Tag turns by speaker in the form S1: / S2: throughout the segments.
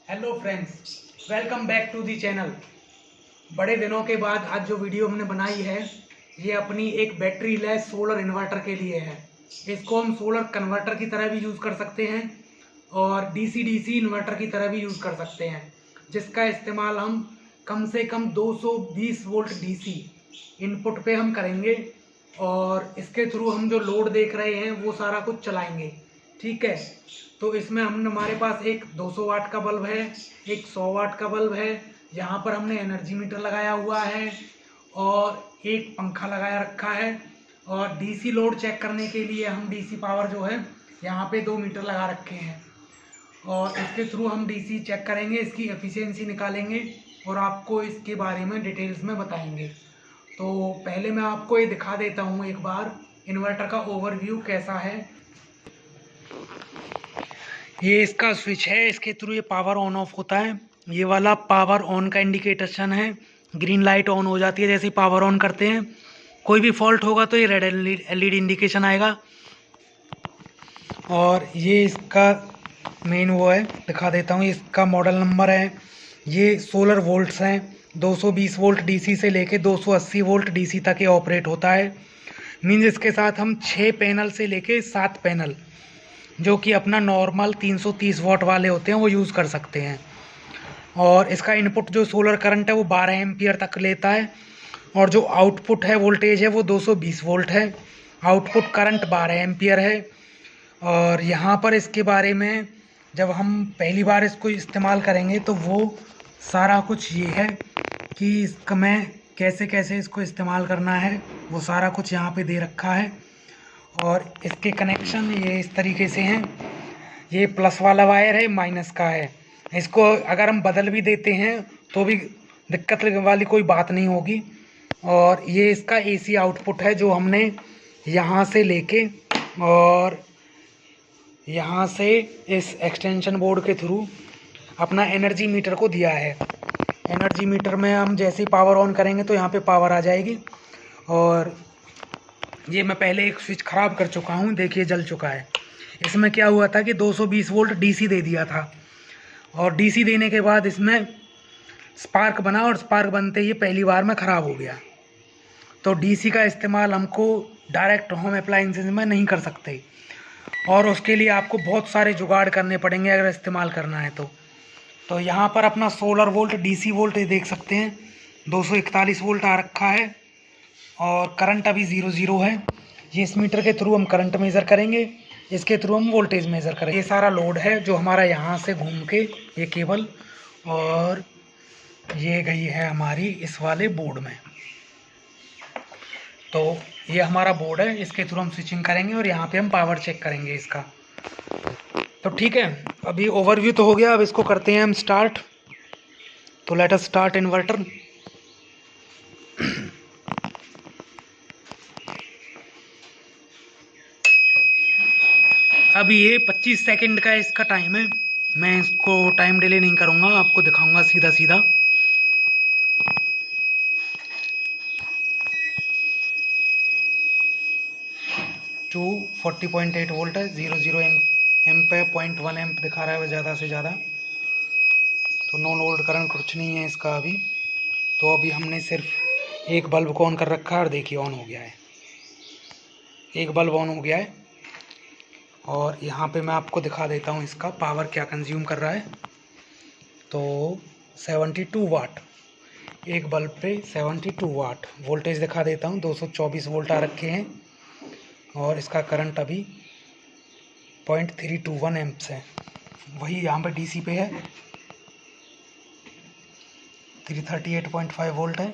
S1: Hello friends, welcome back to the channel. बड़े दिनों के बाद आज जो वीडियो हमने बनाई है ये अपनी एक बैटरी लेस सोलर इन्वर्टर के लिए है। इसको हम सोलर कन्वर्टर की तरह भी यूज़ कर सकते हैं और डीसी डीसी इन्वर्टर की तरह भी यूज़ कर सकते हैं, जिसका इस्तेमाल हम कम से कम 220 वोल्ट डीसी इनपुट पे हम करेंगे और इसके थ्रू हम जो लोड देख रहे हैं वो सारा कुछ चलाएंगे। ठीक है, तो इसमें हमने हमारे पास एक 200 वाट का बल्ब है, एक 100 वाट का बल्ब है, यहाँ पर हमने एनर्जी मीटर लगाया हुआ है और एक पंखा लगाया रखा है। और डीसी लोड चेक करने के लिए हम डीसी पावर जो है यहाँ पे 2 मीटर लगा रखे हैं और इसके थ्रू हम डीसी चेक करेंगे, इसकी एफिशिएंसी निकालेंगे और आपको इसके बारे में डिटेल्स में बताएंगे। तो पहले मैं आपको ये दिखा देता हूँ एक बार इन्वर्टर का ओवरव्यू कैसा है। ये इसका स्विच है, इसके थ्रू ये पावर ऑन ऑफ होता है। ये वाला पावर ऑन का इंडिकेशन है, ग्रीन लाइट ऑन हो जाती है जैसे ही पावर ऑन करते हैं। कोई भी फॉल्ट होगा तो ये रेड एलईडी इंडिकेशन आएगा। और ये इसका मेन वो है, दिखा देता हूँ, इसका मॉडल नंबर है। ये सोलर वोल्ट्स हैं, 220 वोल्ट डीसी से लेके 280 वोल्ट डीसी तक ये ऑपरेट होता है। मीन्स इसके साथ हम 6 पैनल से लेके 7 पैनल जो कि अपना नॉर्मल 330 वाट वाले होते हैं वो यूज़ कर सकते हैं। और इसका इनपुट जो सोलर करंट है वो 12 एम्पियर तक लेता है और जो आउटपुट है वोल्टेज है वो 220 वोल्ट है। आउटपुट करंट 12 एम्पियर है। और यहाँ पर इसके बारे में जब हम पहली बार इसको इस्तेमाल करेंगे तो वो सारा कुछ ये है कि इसका मैं कैसे कैसे इसको इस्तेमाल करना है वो सारा कुछ यहाँ पे दे रखा है। और इसके कनेक्शन ये इस तरीके से हैं। ये प्लस वाला वायर है, माइनस का है। इसको अगर हम बदल भी देते हैं तो भी दिक्कत वाली कोई बात नहीं होगी। और ये इसका एसी आउटपुट है जो हमने यहाँ से लेके और यहाँ से इस एक्सटेंशन बोर्ड के थ्रू अपना एनर्जी मीटर को दिया है। एनर्जी मीटर में हम जैसे ही पावर ऑन करेंगे तो यहाँ पे पावर आ जाएगी। और ये मैं पहले एक स्विच ख़राब कर चुका हूँ, देखिए जल चुका है। इसमें क्या हुआ था कि 220 वोल्ट डीसी दे दिया था और डीसी देने के बाद इसमें स्पार्क बना और स्पार्क बनते ही पहली बार में ख़राब हो गया। तो डीसी का इस्तेमाल हमको डायरेक्ट होम अप्लाइंसेस में नहीं कर सकते और उसके लिए आपको बहुत सारे जुगाड़ करने पड़ेंगे अगर इस्तेमाल करना है तो यहाँ पर अपना सोलर वोल्ट डीसी वोल्ट देख सकते हैं, 241 वोल्ट आ रखा है और करंट अभी 0 है। ये इस मीटर के थ्रू हम करंट मेज़र करेंगे, इसके थ्रू हम वोल्टेज मेज़र करेंगे। ये सारा लोड है जो हमारा यहाँ से घूम के ये केबल और ये गई है हमारी इस वाले बोर्ड में। तो ये हमारा बोर्ड है, इसके थ्रू हम स्विचिंग करेंगे और यहाँ पे हम पावर चेक करेंगे इसका। तो ठीक है, अभी ओवरव्यू तो हो गया, अब इसको करते हैं हम स्टार्ट। तो लेट अस स्टार्ट इन्वर्टर। अभी ये 25 सेकंड का इसका टाइम है। मैं इसको टाइम डिले नहीं करूँगा, आपको दिखाऊंगा सीधा सीधा। टू 40.8 वोल्ट है, 0 एम्प है, 0.1 एम्प दिखा रहा है ज़्यादा से ज़्यादा। तो नो लोड करंट कुछ नहीं है इसका अभी। तो अभी हमने सिर्फ एक बल्ब को ऑन कर रखा है और देखिए ऑन हो गया है, एक बल्ब ऑन हो गया है। और यहाँ पे मैं आपको दिखा देता हूँ इसका पावर क्या कंज्यूम कर रहा है। तो 72 वाट, एक बल्ब पे 72 वाट वोल्टेज दिखा देता हूँ। 224 वोल्ट आ रखे हैं और इसका करंट अभी 0.321 एम्प्स है। वही यहाँ पे डीसी पे है, 338.5 वोल्ट है।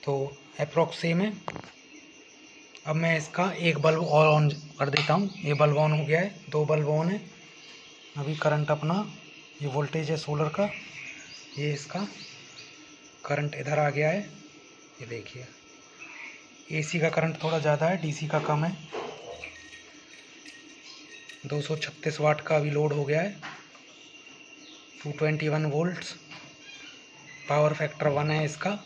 S1: तो अप्रॉक्स सेम है। अब मैं इसका एक बल्ब और ऑन कर देता हूँ। ये बल्ब ऑन हो गया है, 2 बल्ब ऑन है। अभी करंट अपना, ये वोल्टेज है सोलर का, ये इसका करंट इधर आ गया है। ये देखिए एसी का करंट थोड़ा ज़्यादा है, डीसी का कम है। 236 वाट का अभी लोड हो गया है, 221 वोल्ट्स, पावर फैक्टर 1 है इसका।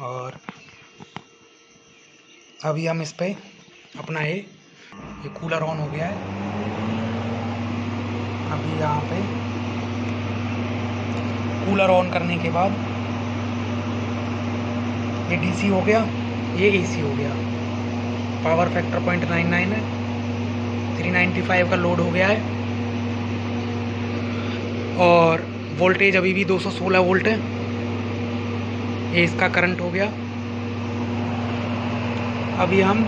S1: और अभी हम इस पर अपना ये कूलर ऑन हो गया है। अभी यहाँ पे कूलर ऑन करने के बाद ये डीसी हो गया, ये एसी हो गया। पावर फैक्टर 0.99 है, 395 का लोड हो गया है और वोल्टेज अभी भी 216 वोल्ट है। ये इसका करंट हो गया। अभी हम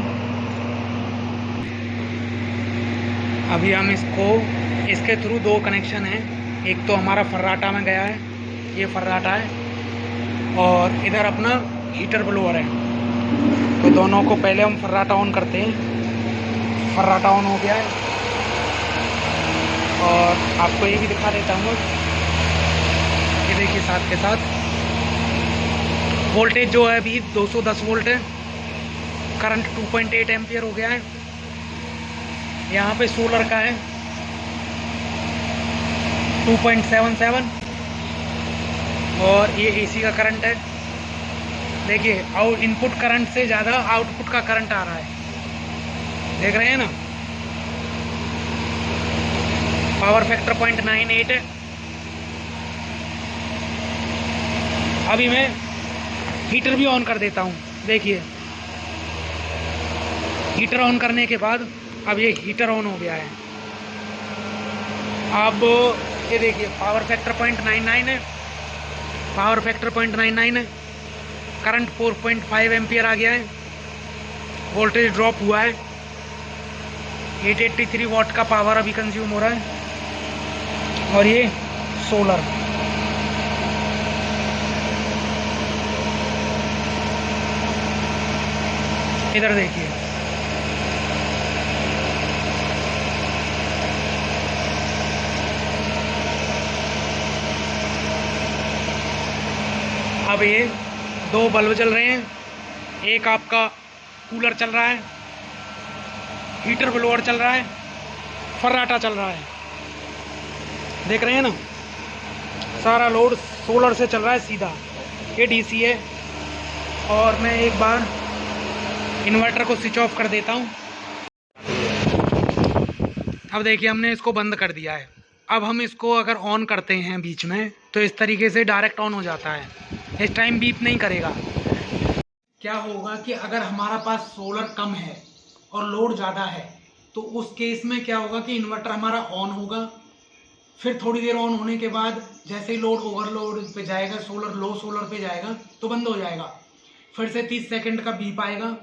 S1: इसके थ्रू दो कनेक्शन हैं। एक तो हमारा फर्राटा में गया है, ये फर्राटा है, और इधर अपना हीटर ब्लोअर है। तो दोनों को पहले हम फर्राटा ऑन करते हैं। फर्राटा ऑन हो गया है और आपको ये भी दिखा देता हूँ। ये देखिए साथ के साथ वोल्टेज जो है अभी 210 वोल्ट है। करंट 2.8 एम्पियर हो गया है। यहाँ पे सोलर का है 2.77 और ये एसी का करंट है। देखिए इनपुट करंट से ज़्यादा आउटपुट का करंट आ रहा है, देख रहे हैं ना। पावर फैक्टर 0.98 है। अभी मैं हीटर भी ऑन कर देता हूँ। देखिए हीटर ऑन करने के बाद अब ये हीटर ऑन हो गया है। अब ये देखिए पावर फैक्टर 0.99 है। पावर फैक्टर 0.99 है। करंट 4.5 एम्पियर आ गया है। वोल्टेज ड्रॉप हुआ है। 883 वाट का पावर अभी कंज्यूम हो रहा है। और ये सोलर, इधर देखिए अब ये दो बल्ब जल रहे हैं। एक आपका कूलर चल रहा है, हीटर ब्लोअर चल रहा है, फर्राटा चल रहा है। देख रहे हैं ना, सारा लोड सोलर से चल रहा है सीधा। ये डीसी है। और मैं एक बार इन्वर्टर को स्विच ऑफ कर देता हूँ। अब देखिए हमने इसको बंद कर दिया है। अब हम इसको अगर ऑन करते हैं बीच में तो इस तरीके से डायरेक्ट ऑन हो जाता है। इस टाइम बीप नहीं करेगा। क्या होगा कि अगर हमारा पास सोलर कम है और लोड ज़्यादा है तो उस केस में क्या होगा कि इन्वर्टर हमारा ऑन होगा। फिर थोड़ी देर ऑन होने के बाद जैसे ही लोड ओवरलोड पे जाएगा, सोलर पे जाएगा तो बंद हो जाएगा। फिर से 30 सेकंड का बीप आएगा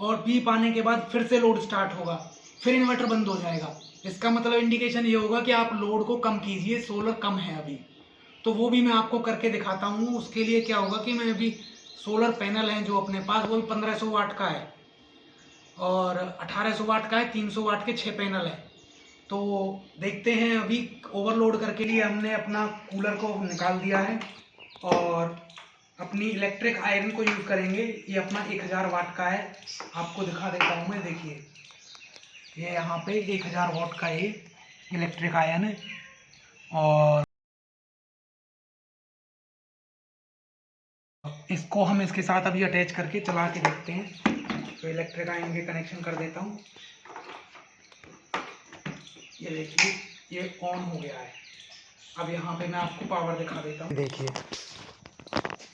S1: और बीप आने के बाद फिर से लोड स्टार्ट होगा, फिर इन्वर्टर बंद हो जाएगा। इसका मतलब इंडिकेशन ये होगा कि आप लोड को कम कीजिए, सोलर कम है अभी। तो वो भी मैं आपको करके दिखाता हूँ। उसके लिए क्या होगा कि मैं अभी सोलर पैनल है जो अपने पास, वो भी 1500 वाट का है और 1800 वाट का है। 300 वाट के 6 पैनल है। तो देखते हैं। अभी ओवरलोड करके लिए हमने अपना कूलर को निकाल दिया है और अपनी इलेक्ट्रिक आयरन को यूज़ करेंगे। ये अपना 1000 वाट का है। आपको दिखा देता हूँ मैं। देखिए ये यहाँ पे 1000 वाट का ये इलेक्ट्रिक आयरन है और इसको हम इसके साथ अभी अटैच करके चला के देखते हैं। तो इलेक्ट्रिक आयरन के कनेक्शन कर देता हूँ। ये देखिए ये ऑन हो गया है। अब यहाँ पे मैं आपको पावर दिखा देता हूँ। देखिए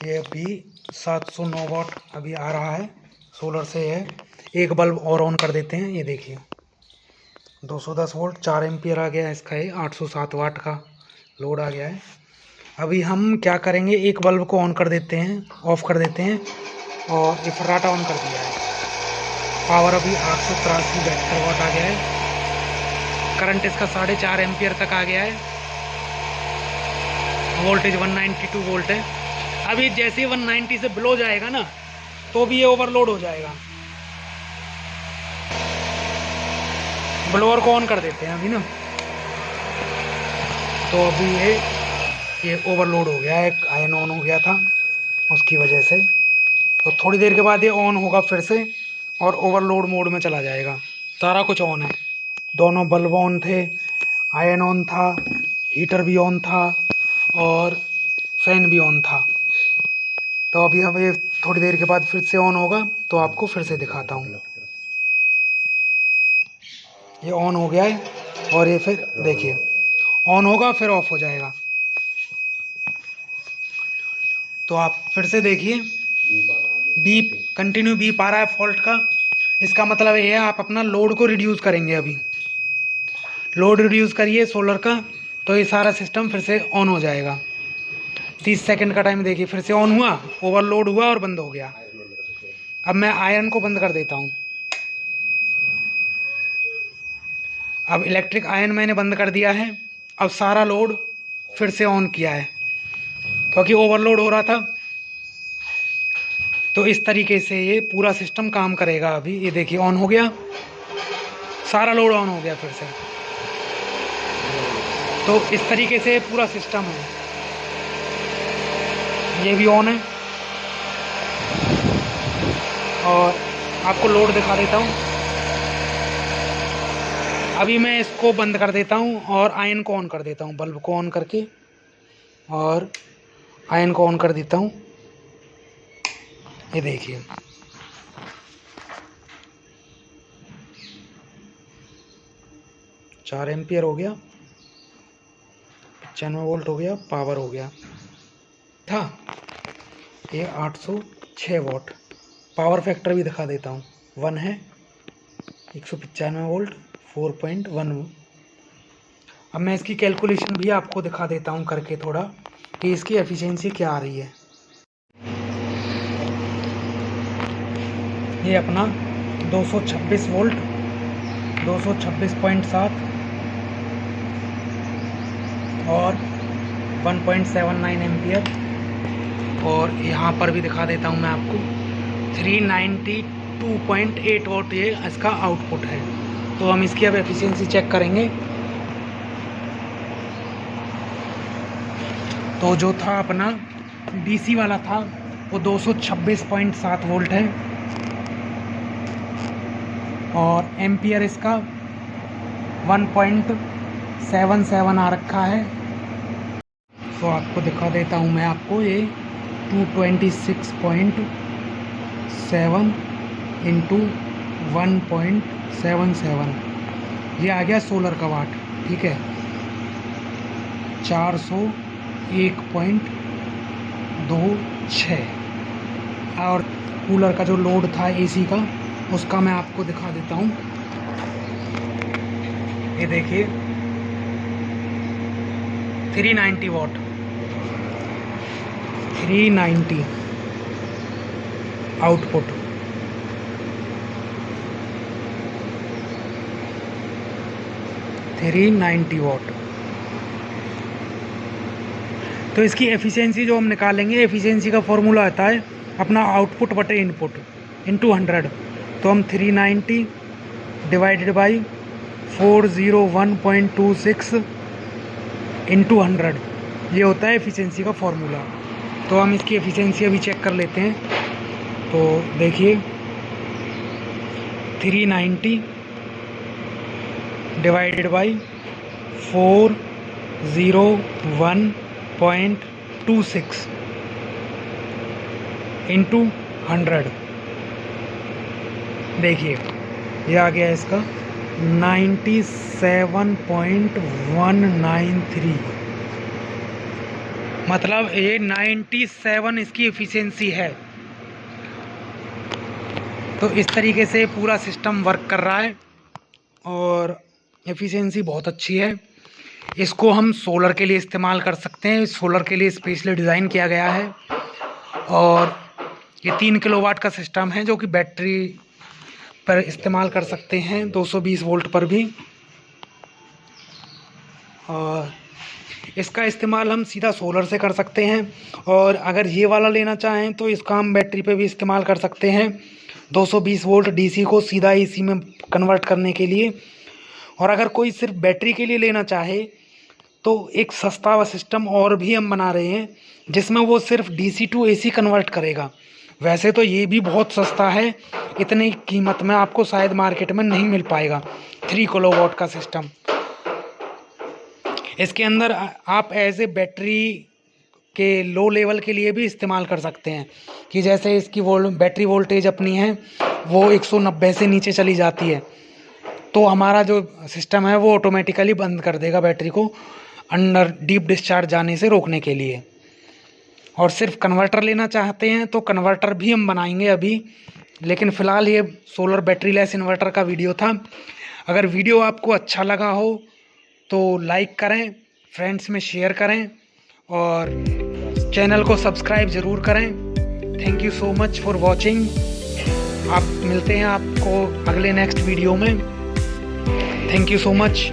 S1: ये अभी 709 वाट अभी आ रहा है, सोलर से है। एक बल्ब और ऑन कर देते हैं। ये देखिए 210 वोल्ट 4 एम्पियर आ गया है इसका। ये 807 वाट का लोड आ गया है। अभी हम क्या करेंगे, एक बल्ब को ऑन कर देते हैं, ऑफ कर देते हैं और ये फर्राटा ऑन कर दिया है। पावर अभी 883 वाट आ गया है। करंट इसका 4.5 एम्पियर तक आ गया है। वोल्टेज 192 वोल्ट है। अभी जैसे ही 190 से बिलो जाएगा ना तो भी ये ओवरलोड हो जाएगा। ब्लोअर को ऑन कर देते हैं अभी ना। तो अभी ये ओवरलोड हो गया है, आयरन ऑन हो गया था उसकी वजह से। तो थोड़ी देर के बाद ये ऑन होगा फिर से और ओवरलोड मोड में चला जाएगा। सारा कुछ ऑन है, दोनों बल्ब ऑन थे, आयरन ऑन था, हीटर भी ऑन था और फैन भी ऑन था। तो अभी हम ये थोड़ी देर के बाद फिर से ऑन होगा तो आपको फिर से दिखाता हूँ। ये ऑन हो गया है और ये फिर देखिए ऑन होगा फिर ऑफ हो जाएगा। तो आप फिर से देखिए, बीप कंटिन्यू बीप आ रहा है फॉल्ट का। इसका मतलब ये है आप अपना लोड को रिड्यूस करेंगे। अभी लोड रिड्यूस करिए सोलर का, तो ये सारा सिस्टम फिर से ऑन हो जाएगा। 30 सेकंड का टाइम देखिए, फिर से ऑन हुआ, ओवरलोड हुआ और बंद हो गया। अब मैं आयरन को बंद कर देता हूँ। अब इलेक्ट्रिक आयरन मैंने बंद कर दिया है। अब सारा लोड फिर से ऑन किया है क्योंकि ओवरलोड हो रहा था। तो इस तरीके से ये पूरा सिस्टम काम करेगा। अभी ये देखिए ऑन हो गया, सारा लोड ऑन हो गया फिर से। तो इस तरीके से पूरा सिस्टम है। ये भी ऑन है और आपको लोड दिखा देता हूँ। अभी मैं इसको बंद कर देता हूँ और आयन को ऑन कर देता हूँ। बल्ब को ऑन करके और आयन को ऑन कर देता हूँ। ये देखिए, चार एम्पियर हो गया, 95 वोल्ट हो गया, पावर हो गया था ये 806 वॉट। पावर फैक्टर भी दिखा देता हूँ, 1 है, 195 वोल्ट, 4.1। अब मैं इसकी कैलकुलेशन भी आपको दिखा देता हूँ करके थोड़ा, कि इसकी एफिशिएंसी क्या आ रही है। ये अपना 226 वोल्ट, 226.7 और 1.79 एम्पियर। और यहाँ पर भी दिखा देता हूँ मैं आपको, 392.8 वोल्ट ये इसका आउटपुट है। तो हम इसकी अब एफिशिएंसी चेक करेंगे। तो जो था अपना डीसी वाला था वो 226.7 वोल्ट है और एम्पियर इसका 1.77 आ रखा है। तो आपको दिखा देता हूँ मैं आपको, ये 226.7 इंटू 1.77 ये आ गया सोलर का वाट। ठीक है, 401.26। और कूलर का जो लोड था एसी का, उसका मैं आपको दिखा देता हूँ। ये देखिए 390 वॉट, 390 आउटपुट। वॉट। तो इसकी एफिशिएंसी जो हम निकालेंगे, एफिशिएंसी का फॉर्मूला आता है अपना आउटपुट बटे इनपुट इंटू 100। तो हम 390 डिवाइडेड बाई 401.26 इंटू 100, ये होता है एफिशिएंसी का फॉर्मूला। तो हम इसकी एफिशिएंसी अभी चेक कर लेते हैं। तो देखिए 390 डिवाइडेड बाई 401.26 इंटू 100, देखिए ये आ गया इसका 97.193। मतलब ये 97 इसकी एफिशिएंसी है। तो इस तरीके से पूरा सिस्टम वर्क कर रहा है और एफिशिएंसी बहुत अच्छी है। इसको हम सोलर के लिए इस्तेमाल कर सकते हैं। सोलर के लिए स्पेशली डिज़ाइन किया गया है। और ये 3 किलोवाट का सिस्टम है जो कि बैटरी पर इस्तेमाल कर सकते हैं, 220 वोल्ट पर भी। और इसका इस्तेमाल हम सीधा सोलर से कर सकते हैं। और अगर ये वाला लेना चाहें तो इसका हम बैटरी पे भी इस्तेमाल कर सकते हैं, 220 वोल्ट डीसी को सीधा एसी में कन्वर्ट करने के लिए। और अगर कोई सिर्फ बैटरी के लिए लेना चाहे तो एक सस्ता सिस्टम और भी हम बना रहे हैं जिसमें वो सिर्फ डीसी टू एसी कन्वर्ट करेगा। वैसे तो ये भी बहुत सस्ता है, इतनी कीमत में आपको शायद मार्केट में नहीं मिल पाएगा। 3 किलोवाट का सिस्टम, इसके अंदर आप एज ए बैटरी के लो लेवल के लिए भी इस्तेमाल कर सकते हैं। कि जैसे इसकी बैटरी वोल्टेज अपनी है वो 190 से नीचे चली जाती है, तो हमारा जो सिस्टम है वो ऑटोमेटिकली बंद कर देगा बैटरी को। अंडर डीप डिस्चार्ज जाने से रोकने के लिए। और सिर्फ कन्वर्टर लेना चाहते हैं तो कन्वर्टर भी हम बनाएंगे अभी, लेकिन फ़िलहाल ये सोलर बैटरी लेस इन्वर्टर का वीडियो था। अगर वीडियो आपको अच्छा लगा हो तो लाइक करें, फ्रेंड्स में शेयर करें और चैनल को सब्सक्राइब ज़रूर करें। Thank you so much for watching. आप मिलते हैं आपको अगले नेक्स्ट वीडियो में। Thank you so much.